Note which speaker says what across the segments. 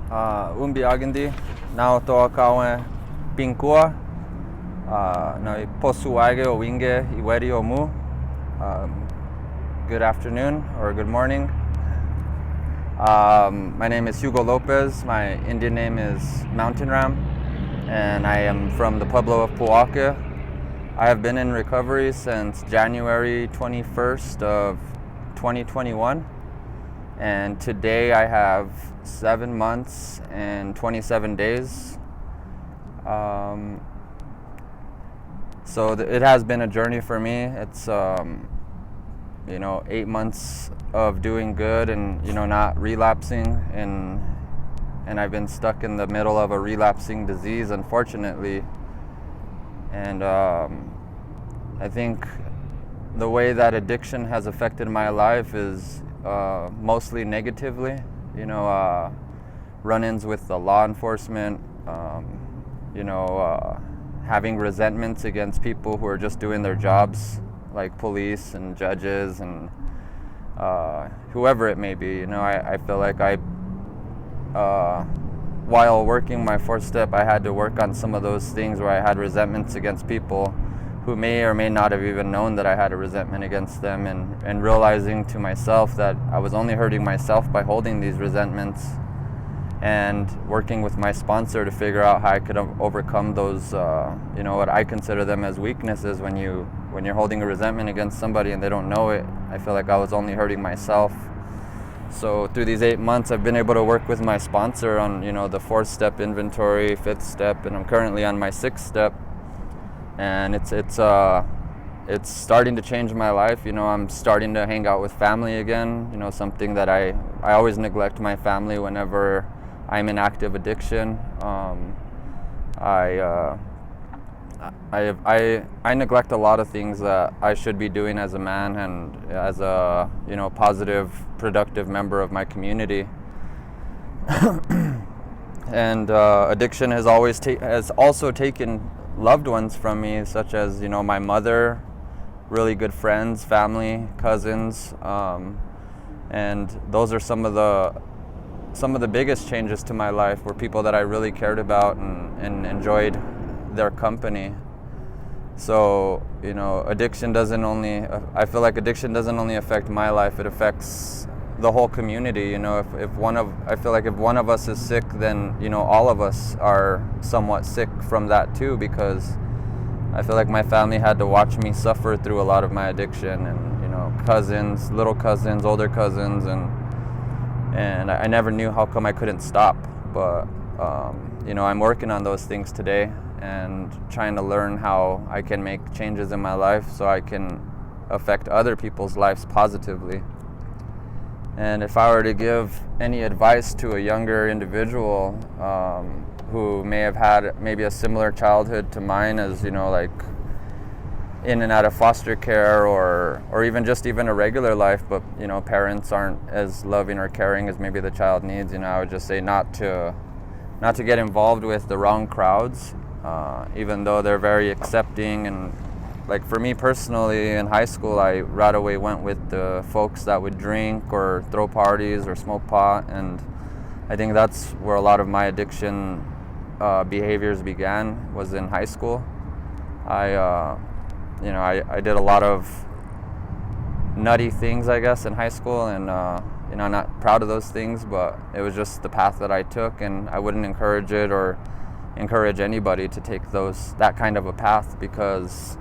Speaker 1: Umbi agindi, nao toa kawe pinkua, na posuage o winge iweri o mu. Good afternoon or good morning. My name is Hugo Lopez. My Indian name is Mountain Ram, and I am from the Pueblo of Pojoaque. I have been in recovery since January 21st of 2021, and today I have 7 months and 27 days. So it has been a journey for me. It's 8 months of doing good and not relapsing, and I've been stuck in the middle of a relapsing disease, unfortunately. And I think the way that addiction has affected my life is mostly negatively. Run-ins with the law enforcement, having resentments against people who are just doing their jobs, like police and judges and whoever it may be. I feel like while working my fourth step, I had to work on some of those things where I had resentments against people who may or may not have even known that I had a resentment against them, and realizing to myself that I was only hurting myself by holding these resentments, and working with my sponsor to figure out how I could overcome those, what I consider them as weaknesses. When you're holding a resentment against somebody and they don't know it, I feel like I was only hurting myself. So through these 8 months, I've been able to work with my sponsor on, the fourth step inventory, fifth step, and I'm currently on my sixth step. And it's starting to change my life. I'm starting to hang out with family again. Something that I always neglect my family whenever I'm in active addiction. I neglect a lot of things that I should be doing as a man and as a positive, productive member of my community. And addiction has also taken loved ones from me, such as my mother, really good friends, family, cousins, and those are some of the biggest changes to my life, were people that I really cared about and enjoyed their company. So addiction doesn't only, I feel like addiction doesn't only affect my life, it affects the whole community. I feel like if one of us is sick, then all of us are somewhat sick from that too, because I feel like my family had to watch me suffer through a lot of my addiction, and cousins, little cousins, older cousins, and I never knew how come I couldn't stop. But I'm working on those things today and trying to learn how I can make changes in my life so I can affect other people's lives positively. And if I were to give any advice to a younger individual who may have had maybe a similar childhood to mine, as like in and out of foster care, or even a regular life, but parents aren't as loving or caring as maybe the child needs, I would just say not to get involved with the wrong crowds, even though they're very accepting. And like for me personally, in high school, I right away went with the folks that would drink or throw parties or smoke pot, and I think that's where a lot of my addiction behaviors began, was in high school. I did a lot of nutty things, I guess, in high school, and I'm not proud of those things, but it was just the path that I took, and I wouldn't encourage it or encourage anybody to take that kind of a path, because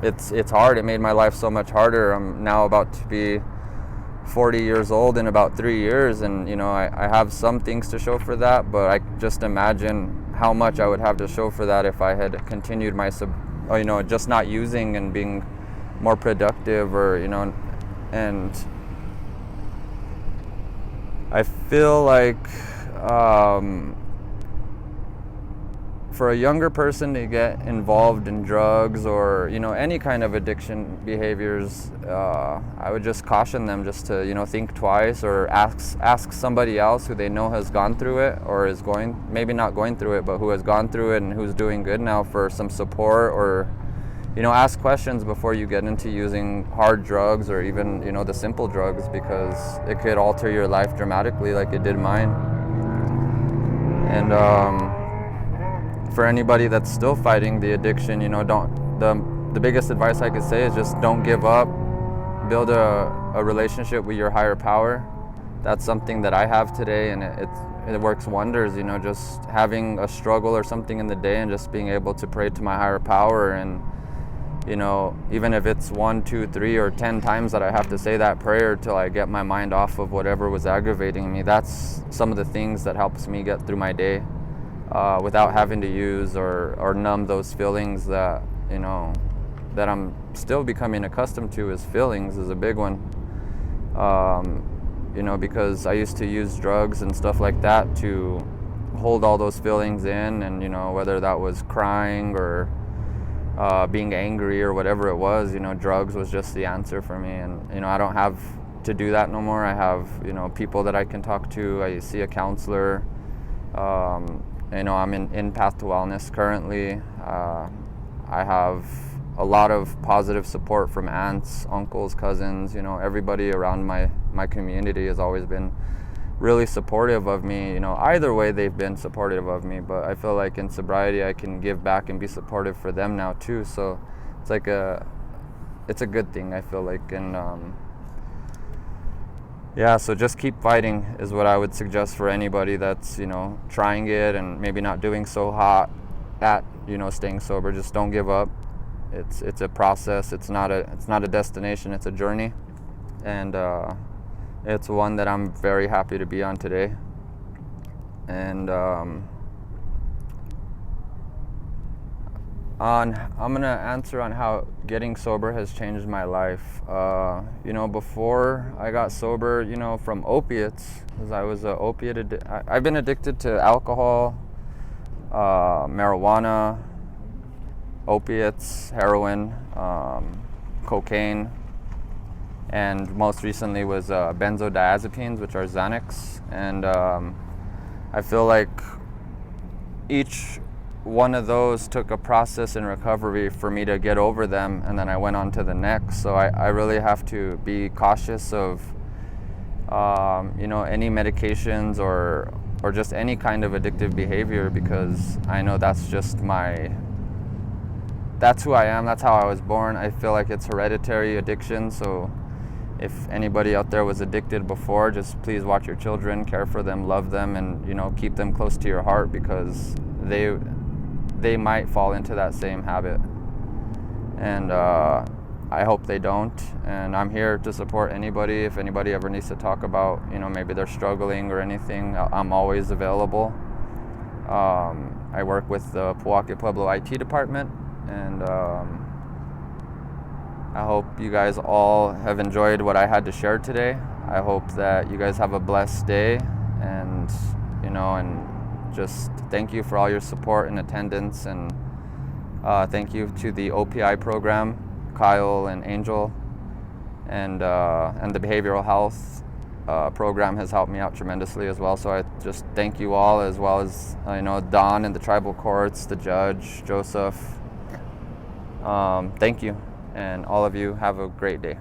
Speaker 1: it's hard. It made my life so much harder. I'm now about to be 40 years old in about 3 years, and I have some things to show for that, but I just imagine how much I would have to show for that if I had continued my just not using and being more productive, or and I feel like for a younger person to get involved in drugs or any kind of addiction behaviors, I would just caution them just to think twice, or ask somebody else who they know has gone through it, or is maybe not going through it, but who has gone through it and who's doing good now, for some support, or ask questions before you get into using hard drugs, or even the simple drugs, because it could alter your life dramatically, like it did mine. And for anybody that's still fighting the addiction, the biggest advice I could say is just don't give up. Build a relationship with your higher power. That's something that I have today, and it works wonders. Just having a struggle or something in the day and just being able to pray to my higher power, and even if it's 1, 2, 3, or 10 times that I have to say that prayer till I get my mind off of whatever was aggravating me, that's some of the things that helps me get through my day without having to use or numb those feelings that that I'm still becoming accustomed to. Is feelings is a big one, because I used to use drugs and stuff like that to hold all those feelings in, and whether that was crying or being angry or whatever it was, drugs was just the answer for me. And I don't have to do that no more. I have people that I can talk to. I see a counselor. I'm in Path to Wellness currently. I have a lot of positive support from aunts, uncles, cousins. Everybody around my community has always been really supportive of me. Either way they've been supportive of me, but I feel like in sobriety I can give back and be supportive for them now too. So it's like it's a good thing, I feel like. And so just keep fighting is what I would suggest for anybody that's trying it and maybe not doing so hot at staying sober. Just don't give up. It's a process. It's not a destination. It's a journey, and it's one that I'm very happy to be on today. And I'm gonna answer on how getting sober has changed my life. Before I got sober, from opiates, because I was I've been addicted to alcohol, marijuana, opiates, heroin, cocaine, and most recently was benzodiazepines, which are Xanax. And I feel like each one of those took a process in recovery for me to get over them, and then I went on to the next. So I really have to be cautious of any medications or just any kind of addictive behavior, because I know that's who I am. That's how I was born. I feel like it's hereditary addiction. So if anybody out there was addicted before, just please watch your children, care for them, love them, and keep them close to your heart, because they might fall into that same habit. And I hope they don't. And I'm here to support anybody. If anybody ever needs to talk about maybe they're struggling or anything, I'm always available. I work with the Pojoaque Pueblo IT department, and I hope you guys all have enjoyed what I had to share today. I hope that you guys have a blessed day, and and just thank you for all your support and attendance, and thank you to the OPI program, Kyle and Angel, and the behavioral health program has helped me out tremendously as well. So I just thank you all, as well as Don and the tribal courts, the judge, Joseph. Thank you, and all of you have a great day.